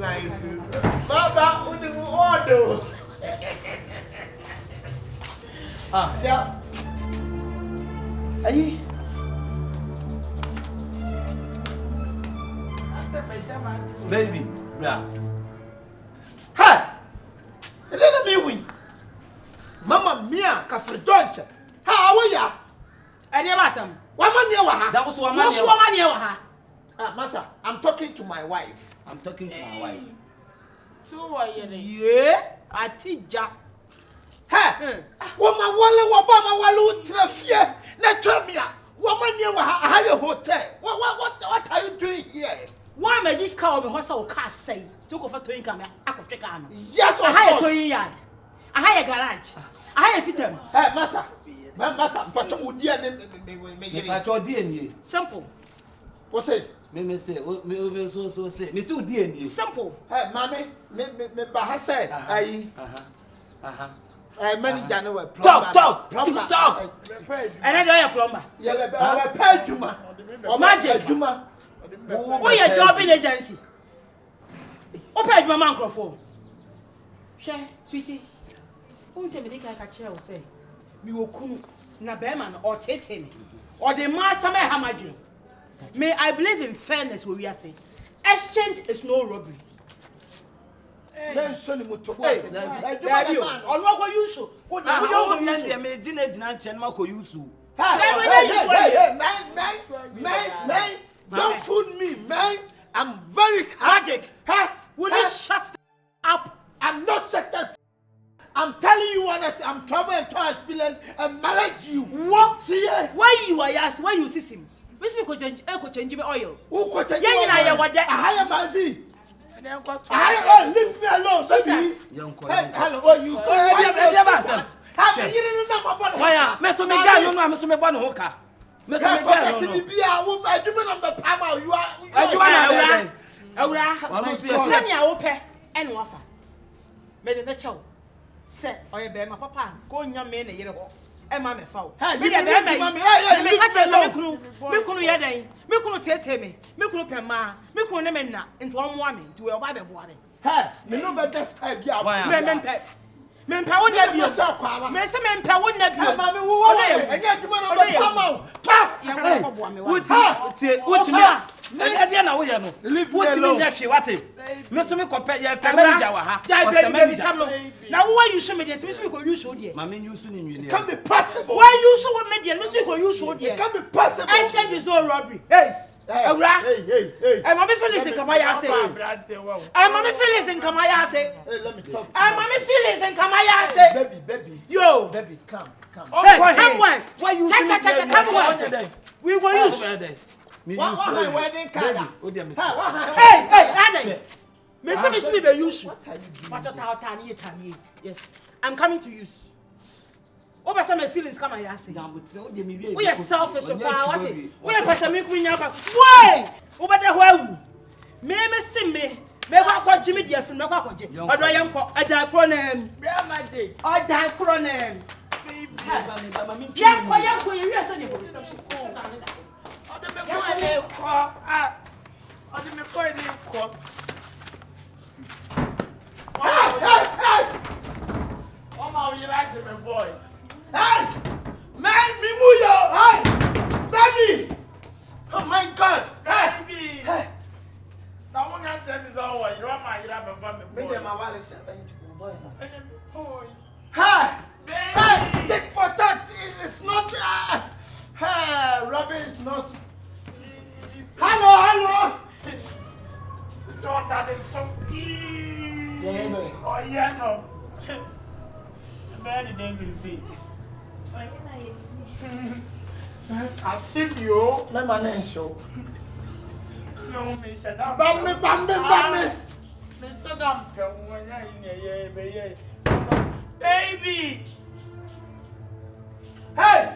nice. Baba, what do you order? Yeah. Aye. Baby, bra. Ha! Let me win. Mama mia, Kafre George. How are ya? I never some. One man near Waha. That was one What's your man. money over her? Massa, I'm talking to my wife. I'm talking to my wife. So are you? Yeah, I teach ya. Ha! Woman, Walla, Walu, Trafia, Natramia. Woman near Waha, a higher hotel. What are you doing here? Why may this cow be hustle cast say? Took off a twin camera. I could check on. Yes, I hire a toy yard. I hire a garage. I hire a fitter. Hey, Massa. Massa, but you would dear me. I told DNA. Simple. What's it? Me say, so say. Me still DNA. Simple. Hey, mammy, me Bahasa. I manage January. Talk. And I got a plumber. Yeah, I pay Juma. Or Magic. Juma. Who your jobbing agency? Open my microphone. Share, sweetie. Who say me they can catch you say? Me will come na beman or tating or the master may hammer. May I believe in fairness what we are saying. Exchange is no robbery. Then Sonny Muto. On what you so? What you don't me Gina Chen Marco Yusu. Man, don't fool me, man. I'm very Magic. Will you shut up? I'm not shut up. I'm telling you honestly, I'm traveling to experience and manage you. What? See ya? Why you are yes? Why you see him? Which we could change me oil. Who could change you? Yeah, what that? I hire Manzi. Leave me alone, baby. Hello, oh, you. Why? Mr. Megano, Mr. Megano Hoka. Mr. Megano. Be a woman, I do not Pama. You are and wafa. Made the chow. Say, I bear my papa, go in your man a year ago. And mamma foul. Me catch me could yet, me could tell me, me could pema, me could never into one woman to a Bible water. Hey, me no better type, yeah, men power never yourself, Mr. Men power never. Mamma, who are you? And yet you want to come out. Leave me alone. Not to me compare your manager. Now, why you show me that Miss Michael you showed yet? Mammy, you soon It can't be possible. Why you show what media Miss Michael you showed It yet? can't be possible. I said there's no robbery. Yes. Hey. I'm Mommy Phyllis in Kamaya say. I'm Mommy Phyllis in Kamaya say. Hey, let me talk. I'm Mommy Phyllis in Kamaya say. Baby. Yo. Baby, come. Hey, come one. Why you come one. We will use. What wedding card? Hey, Adam. Mr. Miss be use. What yes. I'm coming to use. Over some feelings come and say. We are selfish of what it. We are person make me nyaba. Why? Over the where? Me see me. Me wa Jimmy dear from me kwa Jimmy. Odo yam ko ada cronem. Magic. Ada cronem. Baby. Yam ko you hear say the reception. Hey, man, Mimuyo, hey, baby. Oh my God, hey. Now one has them is all you want my Maybe my wallet seven boy. Hey, take for that. It's not. Hey, Robin is not. Hello. So that is so Yeah. oh yeah, no. Many days you see. I see you. My man show. No, me said that. Bambi. Me said that. Baby. Hey,